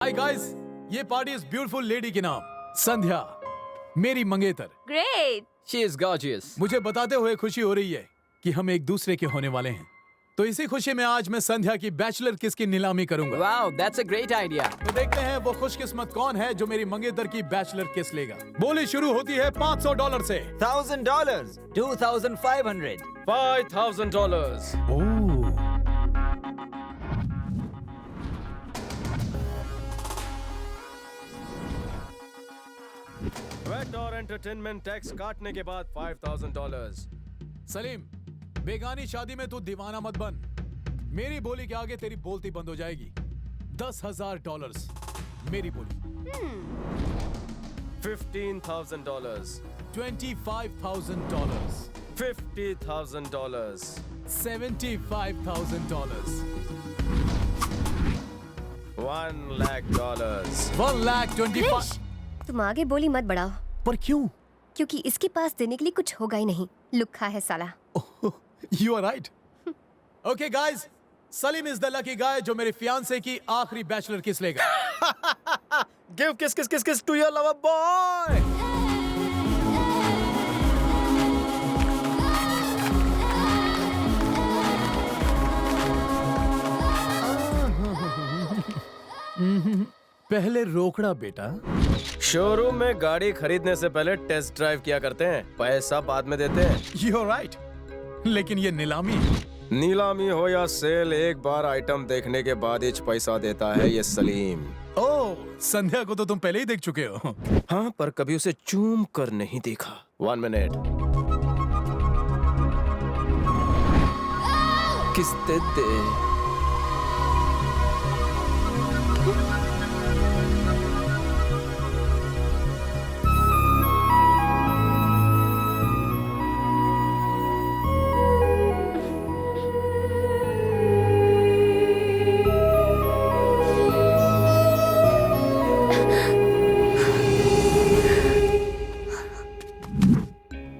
Hi guys, ये party इस beautiful lady के नाम संध्या, मेरी मंगेतर। Great. She is gorgeous. मुझे बताते हुए खुशी हो रही है कि हम एक दूसरे के होने वाले हैं। तो इसी खुशी में आज मैं संध्या की बैचलर किस की नीलामी करूंगा। Wow, that's a great idea. तो देखते हैं वो खुशकिस्मत कौन है जो मेरी मंगेतर की बैचलर किस लेगा। बोली शुरू होती है $500 से। $1,000, 2,500. $5,000. ओह, वेट और एंटरटेनमेंट टैक्स काटने के बाद $5,000. सलीम, बेगानी शादी में तू दीवाना मत बन। मेरी बोली के आगे तेरी बोलती बंद हो जाएगी। $10,000 मेरी बोली। $15,000. $25,000, $50,000. $75,000, $1,00,000. $1,25,000। तुम आगे बोली मत बढ़ाओ, पर क्यों? क्योंकि इसके पास देने के लिए कुछ होगा ही नहीं। लुक्खा है साला। You are right. Okay guys, Salim is the lucky guy जो मेरे फियांसे की आखिरी बैचलर किस लेगा। Give kiss to your lover boy. पहले रोकड़ा बेटा। शोरूम में गाड़ी खरीदने से पहले टेस्ट ड्राइव किया करते हैं, पैसा बाद में देते हैं। You are right. लेकिन ये नीलामी है। नीलामी हो या सेल, एक बार आइटम देखने के बाद ही पैसा देता है ये सलीम। ओह, संध्या को तो तुम पहले ही देख चुके हो। हाँ, पर कभी उसे चूम कर नहीं देखा। 1 मिनट। किस्ते दे।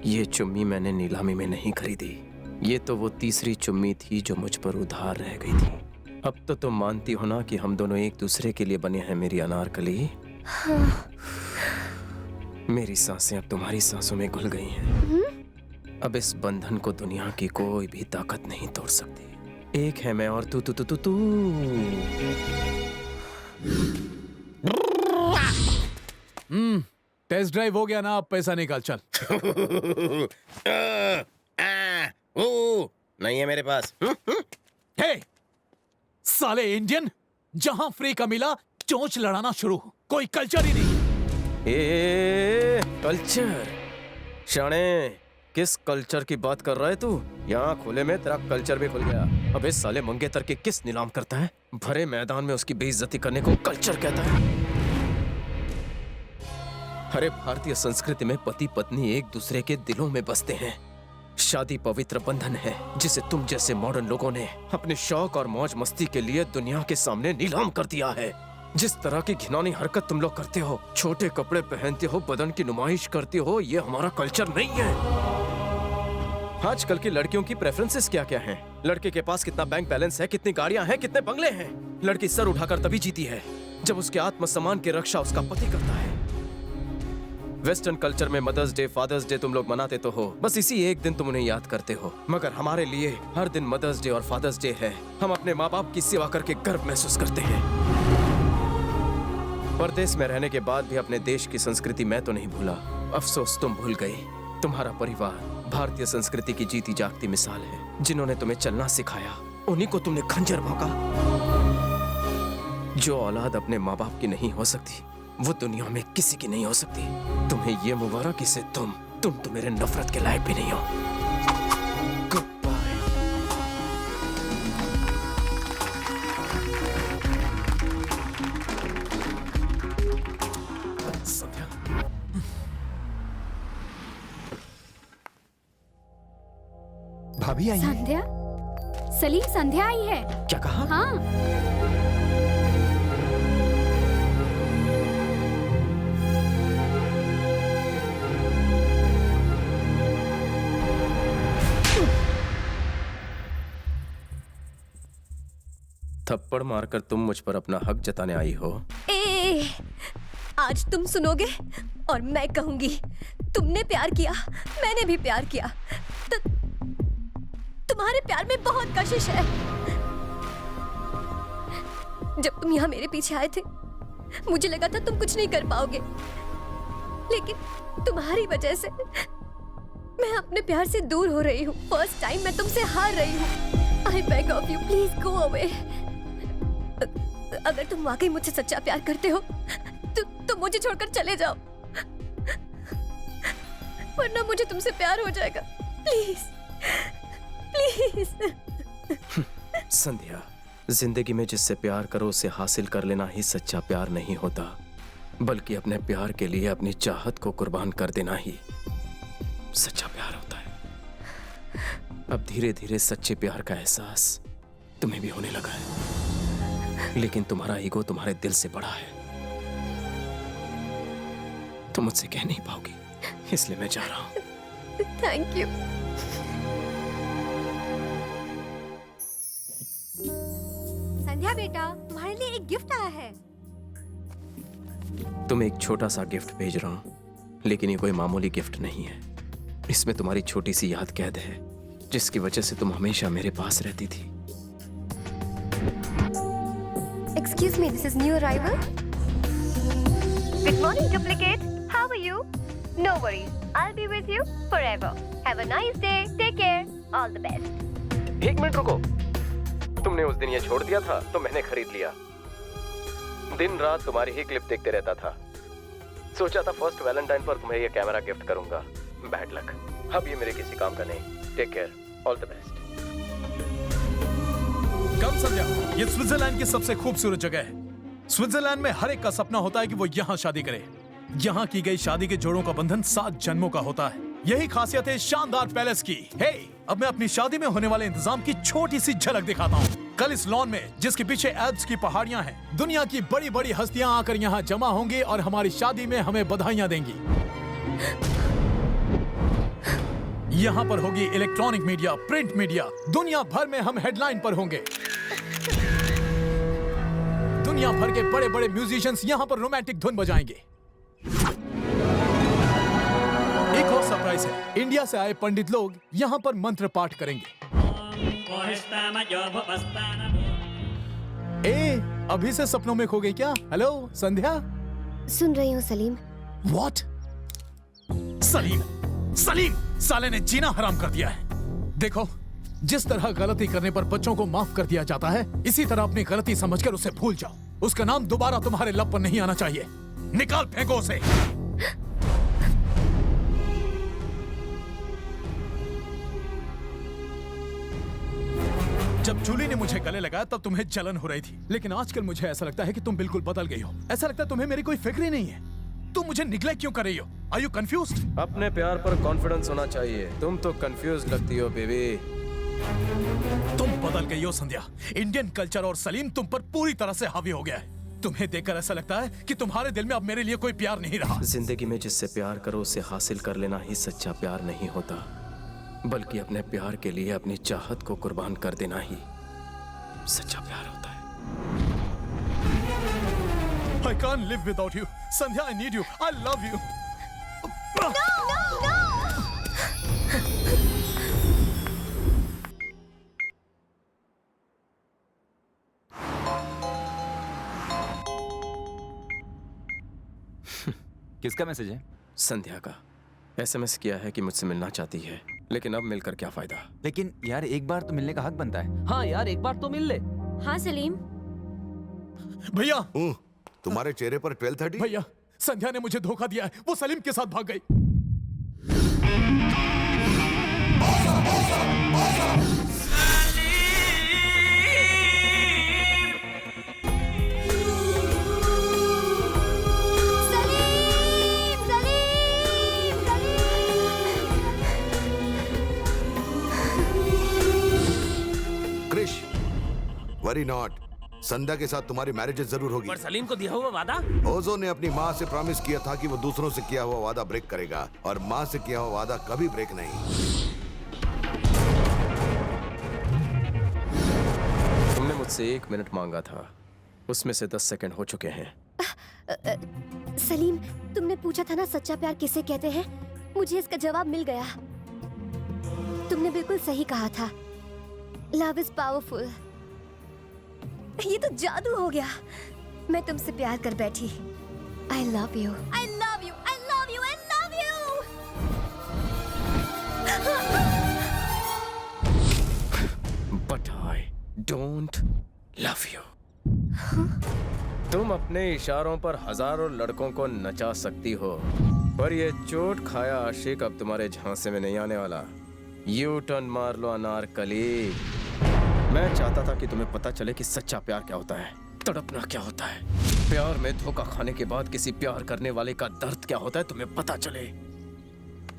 ये चुम्मी मैंने नीलामी में नहीं खरीदी। ये तो वो तीसरी चुम्मी थी जो मुझ पर उधार रह गई थी। अब तो तुम मानती हो ना कि हम दोनों एक दूसरे के लिए बने हैं मेरी अनारकली। मेरी सांसें अब तुम्हारी सांसों में घुल गई हैं। अब इस बंधन को दुनिया की कोई भी ताकत नहीं तोड़ सकती। एक है मैं और तू तू तू तू तू। टेस्ट ड्राइव हो गया ना, अब पैसा निकाल चल। नहीं है मेरे पास। हे, साले इंडियन, जहां फ्री का मिला चोंच लड़ाना शुरू। कोई कल्चर ही नहीं। कल्चर? शाणे, किस कल्चर की बात कर रहा है तू? यहाँ खुले में तेरा कल्चर भी खुल गया। अबे साले मंगेतर के किस नीलाम करता है? भरे मैदान में उसकी बेइज्जती करने को कल्चर कहता है? अरे भारतीय संस्कृति में पति पत्नी एक दूसरे के दिलों में बसते हैं। शादी पवित्र बंधन है जिसे तुम जैसे मॉडर्न लोगों ने अपने शौक और मौज मस्ती के लिए दुनिया के सामने नीलाम कर दिया है। जिस तरह की घिनौनी हरकत तुम लोग करते हो, छोटे कपड़े पहनते हो, बदन की नुमाइश करते हो, ये हमारा कल्चर नहीं है। आजकल की लड़कियों की प्रेफरेंसेस क्या क्या हैं? लड़के के पास कितना बैंक बैलेंस है, कितनी गाड़ियां हैं, कितने बंगले हैं। लड़की सर उठाकर तभी जीती है जब उसके आत्मसम्मान की रक्षा उसका पति करता है। वेस्टर्न कल्चर में मदर्स डे, फादर्स डे तुम लोग मनाते तो हो, बस इसी एक दिन तुम उन्हें याद करते हो। मगर हमारे लिए हर दिन मदर्स डे और फादर्स डे है। हम अपने माँ बाप की सेवा करके गर्व महसूस करते हैं। परदेश में रहने के बाद भी अपने देश की संस्कृति मैं तो नहीं भूला। अफसोस तुम भूल गई। तुम्हारा परिवार भारतीय संस्कृति की जीती जागती मिसाल है। जिन्होंने तुम्हें चलना सिखाया, उन्हीं को तुमने खंजर भोंका। जो औलाद अपने माँ बाप की नहीं हो सकती, वो दुनिया में किसी की नहीं हो सकती। तुम्हें ये मुबारक इसे तुम तो मेरे नफरत के लायक भी नहीं हो। Good bye. भाभी आई है। संध्या? सलीम, संध्या आई है। क्या कहा? हाँ। थप्पड़ मारकर तुम मुझ पर अपना हक जताने आई हो। आज तुम सुनोगे और मैं कहूंगी, तुमने प्यार किया, मैंने भी प्यार किया। तुम्हारे प्यार में बहुत कशिश है। जब तुम यहाँ मेरे पीछे आए थे, मुझे लगा था तुम कुछ नहीं कर पाओगे, लेकिन तुम्हारी वजह से मैं अपने प्यार से दूर हो रही हूँ। फर्स्ट टाइम मैं तुमसे हार रही हूँ। I beg of you, please go away। अगर तुम वाकई मुझसे सच्चा प्यार करते हो तो मुझे छोड़कर चले जाओ, वरना मुझे तुमसे प्यार हो जाएगा। Please please. संध्या, जिंदगी में जिससे प्यार करो उसे हासिल कर लेना ही सच्चा प्यार नहीं होता, बल्कि अपने प्यार के लिए अपनी चाहत को कुर्बान कर देना ही सच्चा प्यार होता है। अब धीरे धीरे सच्चे प्यार का एहसास तुम्हें भी होने लगा है, लेकिन तुम्हारा ईगो तुम्हारे दिल से बड़ा है। तुम मुझसे कह नहीं पाओगी, इसलिए मैं जा रहा हूं। Thank you. संध्या बेटा, तुम्हारे लिए एक गिफ्ट आया है। तुम्हें एक छोटा सा गिफ्ट भेज रहा हूं, लेकिन ये कोई मामूली गिफ्ट नहीं है। इसमें तुम्हारी छोटी सी याद कैद है, जिसकी वजह से तुम हमेशा मेरे पास रहती थी। Excuse me, this is new arrival. Good morning, duplicate. How are you? No worries, I'll be with you forever. Have a nice day. Take care. All the best. एक मिनट रुको, तुमने उस दिन ये छोड़ दिया था तो मैंने खरीद लिया। दिन रात तुम्हारी ही क्लिप देखते रहता था। सोचा था फर्स्ट वैलेंटाइन पर तुम्हें ये कैमरा गिफ्ट करूंगा। बैड लक, अब ये मेरे किसी काम का नहीं। Take care, all the best. Come Sandhya, ये स्विट्जरलैंड की सबसे खूबसूरत जगह है। स्विट्जरलैंड में हर एक का सपना होता है कि वो यहाँ शादी करे। यहाँ की गई शादी के जोड़ों का बंधन 7 जन्मों का होता है। यही खासियत है शानदार पैलेस की। हे, अब मैं अपनी शादी में होने वाले इंतजाम की छोटी सी झलक दिखाता हूँ। कल इस लॉन में, जिसके पीछे एल्प्स की पहाड़ियाँ हैं, दुनिया की बड़ी बड़ी हस्तियाँ आकर यहाँ जमा होंगी और हमारी शादी में हमें बधाइयाँ देंगी। यहाँ पर होगी इलेक्ट्रॉनिक मीडिया, प्रिंट मीडिया, दुनिया भर में हम हेडलाइन पर होंगे। दुनिया भर के बड़े बड़े म्यूजिशियंस यहाँ पर रोमांटिक धुन बजाएंगे। एक और सरप्राइज है, इंडिया से आए पंडित लोग यहाँ पर मंत्र पाठ करेंगे। अभी से सपनों में खो गई क्या? हेलो संध्या। सुन रही हूँ सलीम। What? सलीम, सलीम, साले ने जीना हराम कर दिया है। देखो, जिस तरह गलती करने पर बच्चों को माफ कर दिया जाता है, इसी तरह अपनी गलती समझकर उसे भूल जाओ। उसका नाम दोबारा तुम्हारे लब पर नहीं आना चाहिए। निकाल फेंको उसे। जब जूली ने मुझे गले लगाया तब तुम्हें जलन हो रही थी, लेकिन आजकल मुझे ऐसा लगता है कि तुम बिल्कुल बदल गई हो। ऐसा लगता है तुम्हें मेरी कोई फिक्र ही नहीं है। तुम मुझे निग्लेक्ट क्यों कर रही हो? Are you confused? अपने प्यार पर कॉन्फिडेंस होना चाहिए। तुम तो कंफ्यूज लगती हो बेबी। तुम बदल गई हो संध्या। इंडियन कल्चर और सलीम तुम पर पूरी तरह से हावी हो गया है। तुम्हें देखकर ऐसा लगता है कि तुम्हारे दिल में अब मेरे लिए कोई प्यार नहीं रहा। जिंदगी में जिससे प्यार करो उसे हासिल कर लेना ही सच्चा प्यार नहीं होता, बल्कि अपने प्यार के लिए अपनी चाहत को कुर्बान कर देना ही सच्चा प्यार होता है। I can't live without you. Sandhya, I need you. I love you. किसका मैसेज है? संध्या का। एसएमएस किया है कि मुझसे मिलना चाहती है, लेकिन अब मिलकर क्या फायदा। लेकिन यार एक बार तो मिलने का हक बनता है। हाँ यार, एक बार तो मिल ले। हाँ सलीम। भैया, तुम्हारे चेहरे पर 12:30। भैया, संध्या ने मुझे धोखा दिया है। वो सलीम के साथ भाग गई। Krrish, worry not. संध्या के साथ तुम्हारी मैरिज जरूर होगी। पर सलीम को दिया हुआ वादा? ओजो ने अपनी माँ से प्रॉमिस किया था कि वो दूसरों से किया हुआ वादा ब्रेक करेगा, और माँ से किया हुआ वादा कभी ब्रेक नहीं। तुमने मुझसे 1 मिनट मांगा था, उसमें से 10 सेकंड हो चुके हैं। सलीम, तुमने पूछा था ना सच्चा प्यार किसे कहते हैं? मुझे इसका जवाब मिल गया। तुमने बिल्कुल सही कहा था। Love is powerful. ये तो जादू हो गया। मैं तुमसे प्यार कर बैठी। I love you, I love you, I love you, I love you. But I don't love you. तुम अपने इशारों पर हजारों लड़कों को नचा सकती हो, पर ये चोट खाया आशिक अब तुम्हारे झांसे में नहीं आने वाला। यू टर्न मार लो अनारकली। मैं चाहता था कि तुम्हें पता चले कि सच्चा प्यार क्या होता है, तड़पना क्या होता है, प्यार में धोखा खाने के बाद किसी प्यार करने वाले का दर्द क्या होता है तुम्हें पता चले।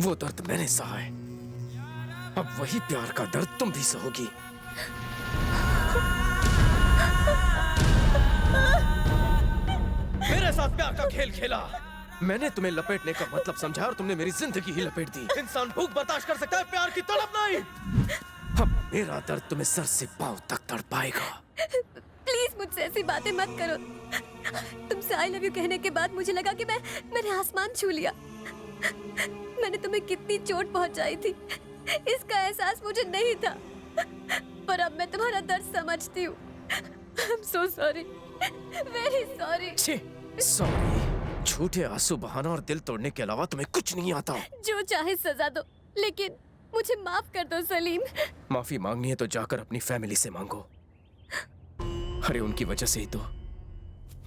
वो दर्द मैंने सहा है, अब वही प्यार का दर्द तुम भी सहोगी। मेरे साथ प्यार का खेल खेला। मैंने तुम्हें लपेटने का मतलब समझा और तुमने मेरी जिंदगी ही लपेट दी। इंसान भूख बर्दाश्त कर सकता है, प्यार की तड़प नहीं। अब मेरा दर्द तुम्हें सर से पांव तक तड़पाएगा। प्लीज मुझसे ऐसी बातें मत करो। तुमसे आई लव यू कहने के बाद मुझे लगा कि मैंने आसमान छू लिया। मैंने तुम्हें कितनी चोट पहुंचाई थी इसका एहसास मुझे नहीं था, पर अब मैं तुम्हारा दर्द समझती हूँ। I'm so sorry, very sorry। Sorry. झूठे आंसू बहाना और दिल तोड़ने के अलावा तुम्हें कुछ नहीं आता। जो चाहे सजा दो, लेकिन मुझे माफ कर दो सलीम। माफी मांगनी है तो जाकर अपनी फैमिली से मांगो। अरे उनकी वजह से ही तो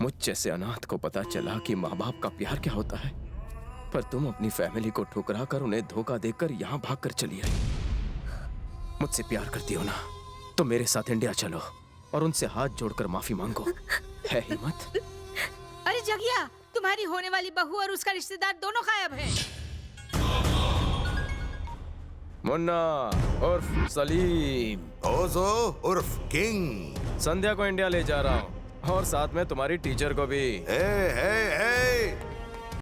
मुझ जैसे अनाथ को पता चला कि माँ बाप का प्यार क्या होता है, पर तुम अपनी फैमिली को ठुकरा कर उन्हें धोखा देकर यहाँ भाग कर चली आई। मुझसे प्यार करती हो ना तो मेरे साथ इंडिया चलो और उनसे हाथ जोड़कर माफी मांगो। है हिम्मत? अरे जगिया, तुम्हारी होने वाली बहू और उसका रिश्तेदार दोनों गायब हैं। मुन्ना उर्फ सलीम, ओजो उर्फ किंग। संध्या को इंडिया ले जा रहा हूँ और साथ में तुम्हारी टीचर को भी। हे